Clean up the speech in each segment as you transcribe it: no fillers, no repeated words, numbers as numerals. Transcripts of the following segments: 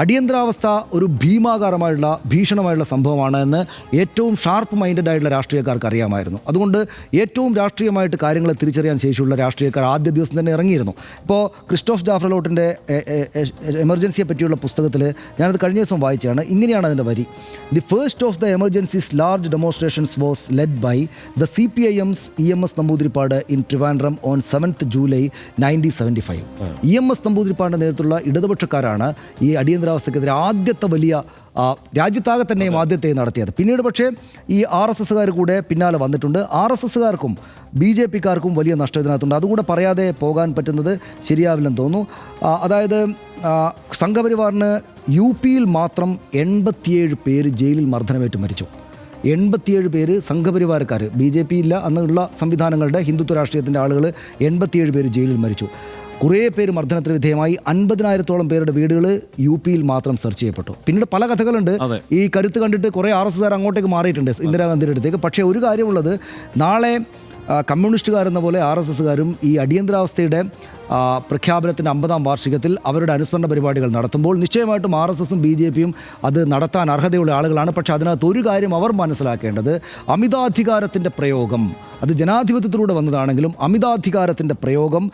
അടിയന്തരാവസ്ഥ ഒരു ഭീഷണമായുള്ള സംഭവമാണ് എന്ന് ഏറ്റവും ഷാർപ്പ് മൈൻഡഡ് ആയിട്ടുള്ള രാഷ്ട്രീയക്കാർക്ക് അറിയാമായിരുന്നു. അതുകൊണ്ട് ഏറ്റവും രാഷ്ട്രീയമായിട്ട് കാര്യങ്ങളെ തിരിച്ചറിയാൻ ശേഷിയുള്ള രാഷ്ട്രീയക്കാർ ആദ്യ ദിവസം തന്നെ ഇറങ്ങിയിരുന്നു. ഇപ്പോൾ ക്രിസ്റ്റോഫ് ജാഫ്രലോട്ടിൻ്റെ എമർജൻസിയെ പറ്റിയുള്ള പുസ്തകത്തിൽ ഞാനത് കഴിഞ്ഞ ദിവസം വായിച്ചതാണ്. ഇങ്ങനെയാണ് അതിൻ്റെ വരി: the first of the emergencies large demonstrations was led by the CPIM's EMS Namboodiripad in Trivandrum on 7th July 1975. EMS നമ്പൂതിരിപ്പാടിൻ്റെ നേതൃത്വത്തിലുള്ള ഇടതുപക്ഷക്കാരാണ് ഈ അടിയന്തരാവസ്ഥക്കെതിരെ ആദ്യത്തെ വലിയ രാജ്യത്താകെ തന്നെയും ആദ്യത്തെ നടത്തിയത്. പിന്നീട് പക്ഷേ ഈ RSSകാർ കൂടെ പിന്നാലെ വന്നിട്ടുണ്ട്. RSSകാർക്കും BJPക്കാർക്കും വലിയ നഷ്ടം ഇതിനകത്തുണ്ട്. അതുകൂടെ പറയാതെ പോകാൻ പറ്റുന്നത് ശരിയാവില്ലെന്ന് തോന്നുന്നു. അതായത് സംഘപരിവാറിന് UP മാത്രം 87 പേര് ജയിലിൽ മർദ്ദനമേറ്റ് മരിച്ചു. 87 പേര് സംഘപരിവാരക്കാർ, BJP ഇല്ല അന്നുള്ള സംവിധാനങ്ങളുടെ ഹിന്ദുത്വ രാഷ്ട്രീയത്തിൻ്റെ ആളുകൾ 87 പേര് ജയിലിൽ മരിച്ചു. കുറേ പേര് മർദ്ദനത്തിന് വിധേയമായി. 50,000-ഓളം പേരുടെ വീടുകൾ UP മാത്രം സെർച്ച് ചെയ്യപ്പെട്ടു. പിന്നീട് പല കഥകളുണ്ട്. ഈ കരുത്ത് കണ്ടിട്ട് കുറേ RSSകാർ അങ്ങോട്ടേക്ക് മാറിയിട്ടുണ്ട് ഇന്ദിരാഗാന്ധിയുടെ അടുത്തേക്ക്. പക്ഷേ ഒരു കാര്യമുള്ളത്, നാളെ കമ്മ്യൂണിസ്റ്റുകാരെന്ന പോലെ RSSകാരും ഈ അടിയന്തരാവസ്ഥയുടെ പ്രഖ്യാപനത്തിൻ്റെ 50ാം വാർഷികത്തിൽ അവരുടെ അനുസ്മരണ പരിപാടികൾ നടത്തുമ്പോൾ നിശ്ചയമായിട്ടും RSSും BJPയും അത് നടത്താൻ അർഹതയുള്ള ആളുകളാണ്. പക്ഷേ അതിനകത്ത് ഒരു കാര്യം അവർ മനസ്സിലാക്കേണ്ടത്, അമിതാധികാരത്തിൻ്റെ പ്രയോഗം അത് ജനാധിപത്യത്തിലൂടെ വന്നതാണെങ്കിലും അമിതാധികാരത്തിൻ്റെ പ്രയോഗം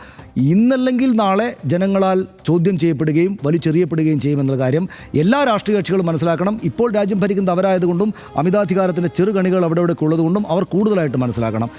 ഇന്നല്ലെങ്കിൽ നാളെ ജനങ്ങളാൽ ചോദ്യം ചെയ്യപ്പെടുകയും വലിച്ചെറിയപ്പെടുകയും ചെയ്യുമെന്നുള്ള കാര്യം എല്ലാ രാഷ്ട്രീയ കക്ഷികളും മനസ്സിലാക്കണം. ഇപ്പോൾ രാജ്യം ഭരിക്കുന്നത് അവരായതുകൊണ്ടും അമിതാധികാരത്തിൻ്റെ ചെറുകണികൾ അവിടെ ഉള്ളതുകൊണ്ടും അവർ കൂടുതലായിട്ട് മനസ്സിലാക്കണം.